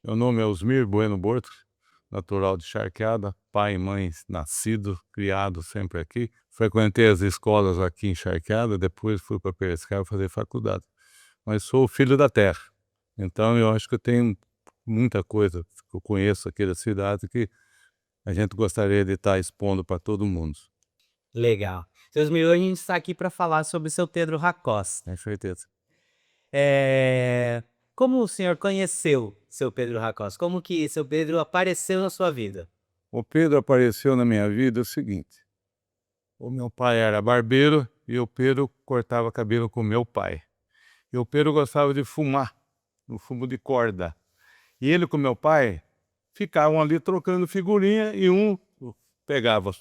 Meu nome é Osmir Bueno Borto, natural de Charqueada, pai e mãe nascido, criado sempre aqui. Frequentei as escolas aqui em Charqueada, depois fui para Piracicaba fazer faculdade. Mas sou filho da terra, então eu acho que eu tenho muita coisa que eu conheço aqui da cidade que a gente gostaria de estar expondo para todo mundo. Legal. Seus milhões, a gente está aqui para falar sobre o seu Pedro Racós. Com certeza. Como o senhor conheceu seu Pedro Racós? Como que seu Pedro apareceu na sua vida? O Pedro apareceu na minha vida o seguinte: o meu pai era barbeiro e o Pedro cortava cabelo com meu pai. E o Pedro gostava de fumar, no fumo de corda. E ele com meu pai ficavam ali trocando figurinha e um pegava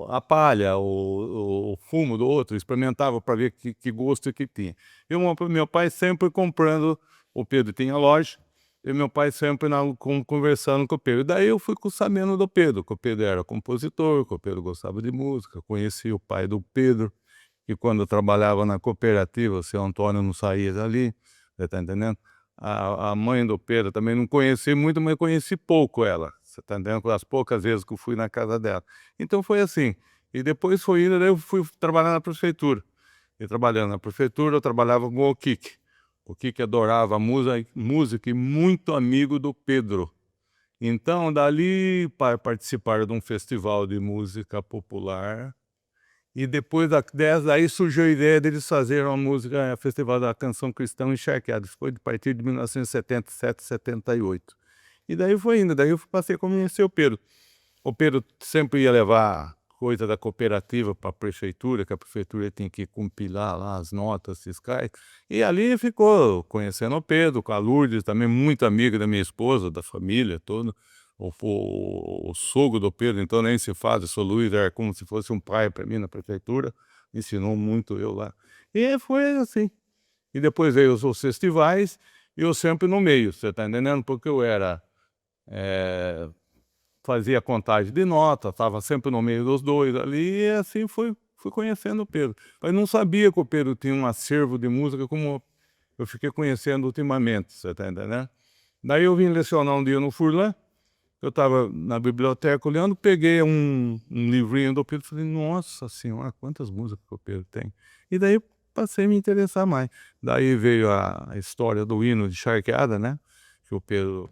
a palha, o fumo do outro, experimentava para ver que gosto que tinha. E o meu pai sempre comprando, o Pedro tinha loja, e meu pai sempre conversando com o Pedro. Daí eu fui sabendo do Pedro, que o Pedro era compositor, que o Pedro gostava de música, conheci o pai do Pedro, que quando eu trabalhava na cooperativa, o seu Antônio não saía dali, você tá entendendo? A mãe do Pedro também não conheci muito, mas conheci pouco ela, você tá entendendo? As poucas vezes que eu fui na casa dela. Então foi assim, e depois foi indo, daí eu fui trabalhar na prefeitura. E trabalhando na prefeitura, eu trabalhava com o Kiki. O Kiki adorava música e muito amigo do Pedro. Então, dali participaram de um festival de música popular e depois daí surgiu a ideia deles fazerem uma música, Festival da Canção Cristã em Charqueada. Isso foi a partir de 1977, 78. E daí foi indo, daí eu passei a conhecer o Pedro. O Pedro sempre ia levar coisa da cooperativa para a prefeitura, que a prefeitura tinha que compilar lá as notas fiscais. E ali ficou conhecendo o Pedro, com a Lourdes, também muito amiga da minha esposa, da família toda. O sogro do Pedro, então nem se fala, o seu Luiz era como se fosse um pai para mim na prefeitura, ensinou muito eu lá. E foi assim. E depois veio os festivais, e eu sempre no meio, você está entendendo? Porque eu era fazia contagem de nota, estava sempre no meio dos dois ali, e assim fui conhecendo o Pedro. Mas não sabia que o Pedro tinha um acervo de música como eu fiquei conhecendo ultimamente, você está entendendo? Daí eu vim lecionar um dia no Furlan, eu estava na biblioteca olhando, peguei um livrinho do Pedro e falei, nossa senhora, quantas músicas que o Pedro tem. E daí passei a me interessar mais. Daí veio a história do hino de Charqueada, né? Que o Pedro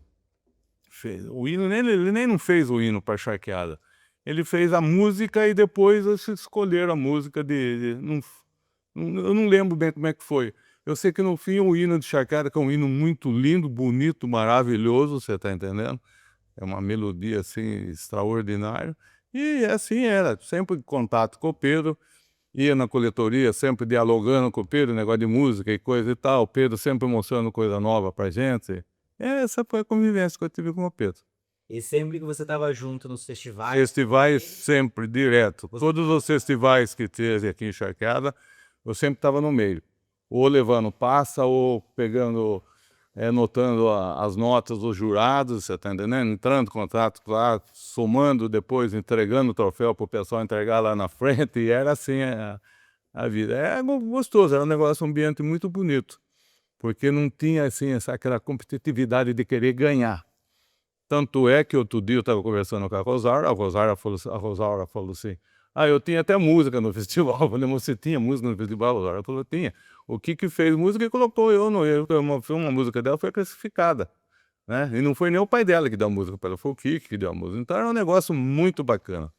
fez. O hino, ele nem não fez o hino para Charqueada. Ele fez a música e depois eles escolheram a música eu não lembro bem como é que foi. Eu sei que no fim o hino de Charqueada, que é um hino muito lindo, bonito, maravilhoso, você está entendendo? É uma melodia assim extraordinária. E assim era, sempre em contato com o Pedro, ia na coletoria, sempre dialogando com o Pedro, negócio de música e coisa e tal. O Pedro sempre mostrando coisa nova pra gente. Essa foi a convivência que eu tive com o Pedro. E sempre que você estava junto nos festivais com Festivais ele, sempre, direto. você Todos os festivais que teve aqui em Charqueada, eu sempre estava no meio. Ou levando passa, ou pegando, anotando as notas dos jurados, você está entendendo? Entrando em contato lá, somando depois, entregando o troféu para o pessoal entregar lá na frente, e era assim a vida. É gostoso, era um negócio, um ambiente muito bonito, porque não tinha assim, aquela competitividade de querer ganhar. Tanto é que outro dia eu estava conversando com a Rosaura falou assim: "Ah, eu tinha até música no festival", eu falei: "Você tinha música no festival, Rosaura?" Ela falou: "Tinha". O que fez música e colocou eu no foi uma música dela, foi classificada, né, e não foi nem o pai dela que deu a música para ela, foi o Kiki que deu a música, então era um negócio muito bacana.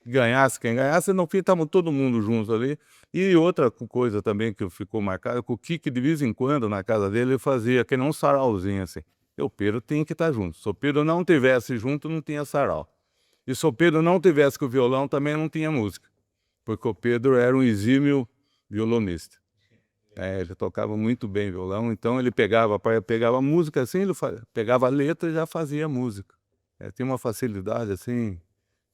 Ganhasse quem ganhasse, no fim estavam todo mundo juntos ali. E outra coisa também que ficou marcada, que o Kiki de vez em quando na casa dele ele fazia que nem um sarauzinho assim. E o Pedro tinha que estar junto. Se o Pedro não tivesse junto, não tinha sarau. E se o Pedro não tivesse com o violão, também não tinha música. Porque o Pedro era um exímio violonista. Ele tocava muito bem violão, então ele pegava a música assim, pegava a letra e já fazia música. Tinha uma facilidade assim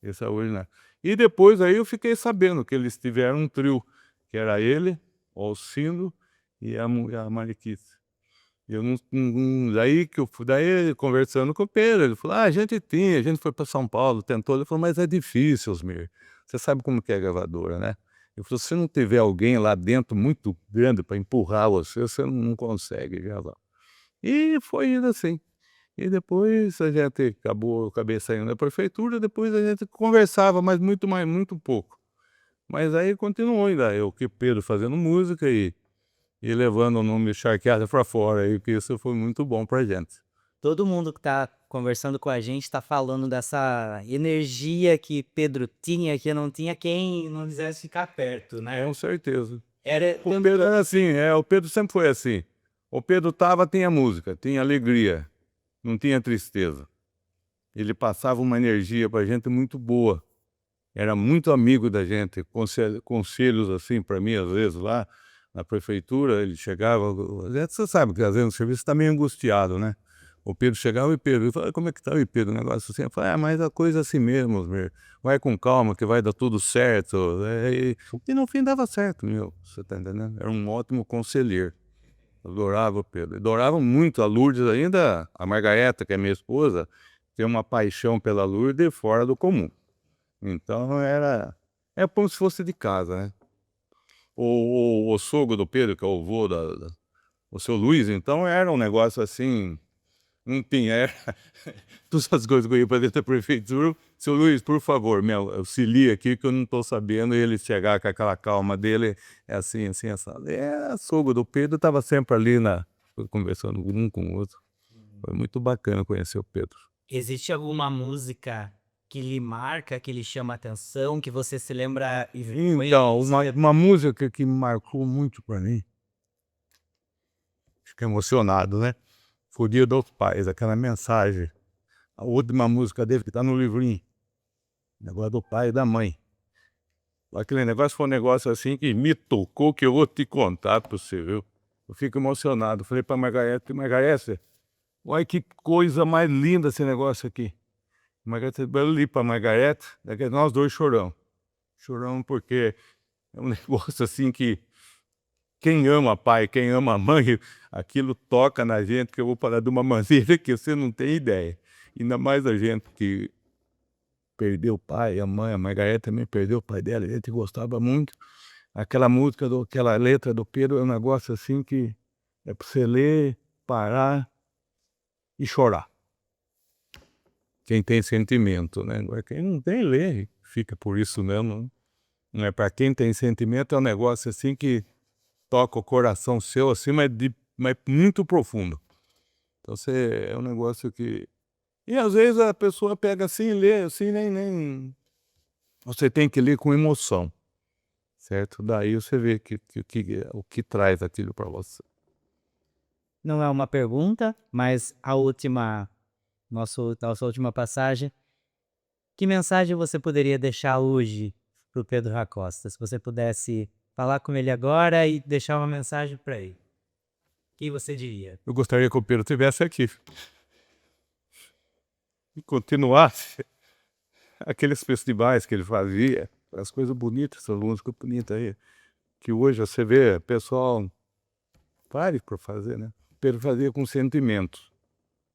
extraordinária. E depois aí eu fiquei sabendo que eles tiveram um trio, que era ele, o Alcindo e a Mariquita. Eu daí que eu fui daí conversando com o Pedro, ele falou: "Ah, a gente foi para São Paulo, tentou", ele falou: "Mas é difícil, Osmir, você sabe como que é a gravadora, né". Ele falou: "Se não tiver alguém lá dentro muito grande para empurrar você, você não consegue gravar". E foi indo assim. E depois acabei saindo da prefeitura, depois a gente conversava, mas muito pouco. Mas aí continuou ainda, eu que Pedro fazendo música e levando o nome Charqueada pra fora aí, que isso foi muito bom pra gente. Todo mundo que tá conversando com a gente tá falando dessa energia que Pedro tinha, que não tinha quem não quisesse ficar perto, né? Com certeza. Era O Pedro era assim, o Pedro sempre foi assim. O Pedro tinha música, tinha alegria, não tinha tristeza. Ele passava uma energia pra gente muito boa. Era muito amigo da gente, conselhos assim pra mim, às vezes, lá na prefeitura, ele chegava, você sabe que às vezes o serviço tá meio angustiado, né. O Pedro chegava: "E Pedro", ele falava: "Como é que tá, e Pedro?", um negócio assim, eu falei: "Ah, mas a coisa é assim mesmo, vai com calma que vai dar tudo certo", e no fim dava certo, meu, você tá entendendo? Era um ótimo conselheiro. Eu adorava o Pedro, adorava muito a Lourdes ainda, a Margareta, que é minha esposa, tem uma paixão pela Lourdes fora do comum. Então é como se fosse de casa, né. O sogro do Pedro, que é o vô o seu Luiz, então era um negócio assim, enfim, todas as coisas que eu ia pra dentro da prefeitura: "Seu Luiz, por favor, me auxilia aqui que eu não tô sabendo", e ele chegar com aquela calma dele, é assim, assim, assado. Sogro do Pedro estava sempre ali conversando um com o outro. Foi muito bacana conhecer o Pedro. Existe alguma música que lhe marca, que lhe chama a atenção, que você se lembra e Então, uma música que me marcou muito pra mim, fico emocionado, né, foi o Dia dos Pais, aquela mensagem, a última música dele que tá no livrinho, negócio do pai e da mãe. Aquele negócio foi um negócio, assim, que me tocou, que eu vou te contar pra você, viu. Eu fico emocionado, falei pra Margarete: "Margarete, olha que coisa mais linda esse negócio aqui". Margarete, eu li pra Margarete, daí nós 2 choramos. Choramos porque é um negócio, assim, que quem ama pai, quem ama mãe, aquilo toca na gente, que eu vou falar de uma maneira que você não tem ideia. Ainda mais a gente que perdeu o pai, a mãe, a Margareth também perdeu o pai dela, a gente gostava muito. Aquela letra do Pedro é um negócio assim que é pra você ler, parar e chorar. Quem tem sentimento, né, agora quem não tem, lê, fica por isso mesmo, né. Não é pra quem tem sentimento, é um negócio assim que toca o coração seu, assim, mas muito profundo. Então você é um negócio que e às vezes a pessoa pega assim e lê, assim, nem você tem que ler com emoção, certo? Daí você vê o que traz aquilo para você. Não é uma pergunta, mas a última nossa última passagem, que mensagem você poderia deixar hoje para o Pedro Acosta? Se você pudesse falar com ele agora e deixar uma mensagem para ele, o que você diria? Eu gostaria que o Pedro estivesse aqui e continuasse aqueles festivais que ele fazia, as coisas bonitas, essas músicas bonitas aí, que hoje você vê pessoal pare por fazer, né. O Pedro fazia com sentimento,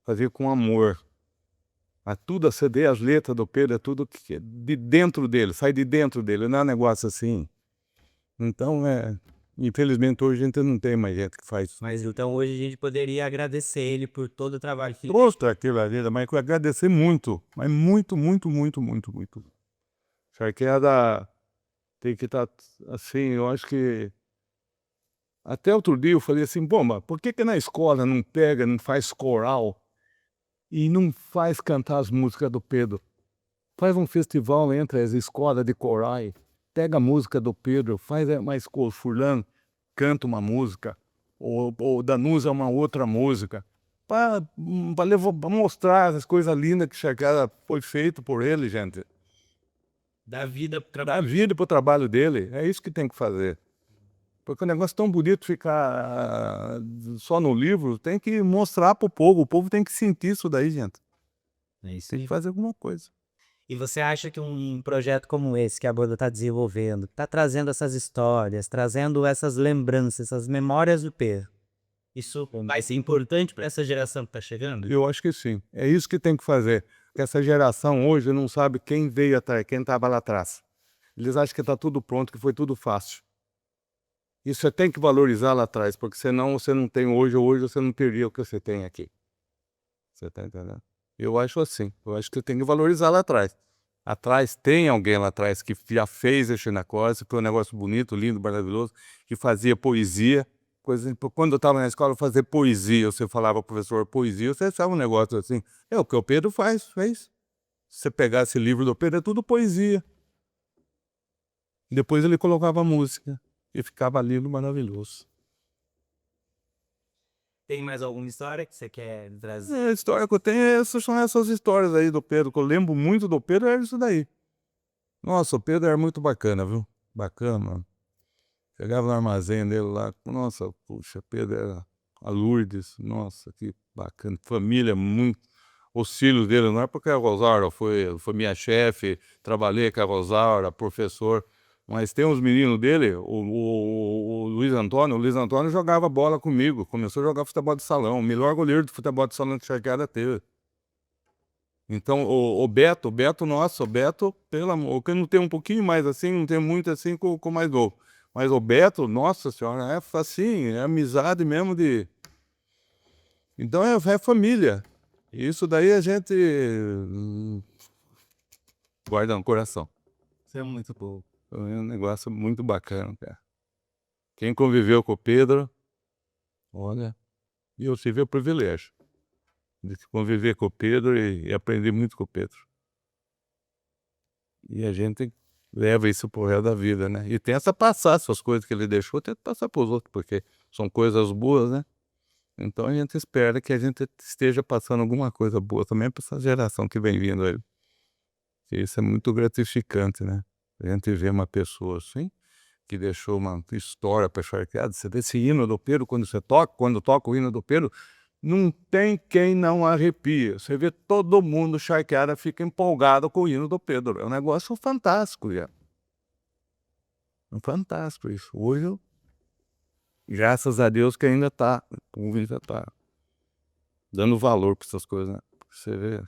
fazia com amor. A tudo, a CD, as letras do Pedro, é tudo que é de dentro dele, sai de dentro dele, não é um negócio assim. Então, infelizmente hoje a gente não tem mais gente que faz isso. Mas então hoje a gente poderia agradecer ele por todo o trabalho que ele Trouxe aquilo ali, mas eu agradecer muito, mas muito, muito, muito, muito, muito. Charqueada tem que estar, assim, eu acho que até outro dia eu falei assim: "Pô, mas por que que na escola não pega, não faz coral e não faz cantar as músicas do Pedro? Faz um festival entre as escolas de corais, pega a música do Pedro, faz uma escola fulano, canta uma música, ou Danusa uma outra música, para pra mostrar as coisas lindas que Chacara foi feito por ele, gente. dá vida para Dar vida para o trabalho dele, é isso que tem que fazer. Porque o negócio é tão bonito ficar só no livro, tem que mostrar para o povo tem que sentir isso daí, gente. É isso Tem que aí. fazer alguma coisa. E você acha que um projeto como esse que a banda está desenvolvendo, está trazendo essas histórias, trazendo essas lembranças, essas memórias do Pedro, isso vai ser importante para essa geração que está chegando? Eu acho que sim. É isso que tem que fazer. Porque essa geração hoje não sabe quem veio atrás, quem estava lá atrás. Eles acham que está tudo pronto, que foi tudo fácil. E você tem que valorizar lá atrás, porque senão você não tem hoje você não teria o que você tem aqui. Você tá entendendo? Eu acho assim, eu acho que você tem que valorizar lá atrás. Atrás tem alguém lá atrás que já fez esse negócio, foi um negócio bonito, lindo, maravilhoso, que fazia poesia. Coisa, quando eu estava na escola, fazer poesia, você falava, professor, poesia, você achava um negócio assim. É o que o Pedro fez. Se você pegar esse livro do Pedro, é tudo poesia. Depois ele colocava música e ficava lindo, maravilhoso. Tem mais alguma história que você quer trazer? A história que eu tenho, são essas histórias aí do Pedro, que eu lembro muito do Pedro, é isso daí. Nossa, o Pedro era muito bacana, viu? Bacana, mano. Chegava no armazém dele lá, nossa, puxa, Pedro era a Lourdes, nossa, que bacana. Família muito. Os filhos dele, não é porque a Rosaura foi minha chefe, trabalhei com a Rosaura, professor, mas tem uns meninos dele, o Luiz Antônio jogava bola comigo, começou a jogar futebol de salão, o melhor goleiro de futebol de salão que Charqueada teve. Então, o Beto, nossa, o Beto, pelo amor, que não tem um pouquinho mais assim, não tem muito assim com o mais novo. Mas o Beto, nossa senhora, é assim, é amizade mesmo de. Então é família. E isso daí a gente guarda no coração. Isso é muito bom. É um negócio muito bacana, cara. Quem conviveu com o Pedro, olha, e eu tive o privilégio de conviver com o Pedro e aprender muito com o Pedro. E a gente leva isso pro resto da vida, né? E tenta passar essas coisas que ele deixou, tenta passar pros outros, porque são coisas boas, né? Então a gente espera que a gente esteja passando alguma coisa boa também para essa geração que vem vindo aí. E isso é muito gratificante, né? A gente vê uma pessoa assim, que deixou uma história para Charqueada. Você vê esse hino do Pedro, quando toca o hino do Pedro, não tem quem não arrepia. Você vê todo mundo, Charqueada, fica empolgado com o hino do Pedro. É um negócio fantástico, já. É fantástico isso. Hoje, graças a Deus que ainda tá, o povo ainda tá dando valor para essas coisas, né? Você vê.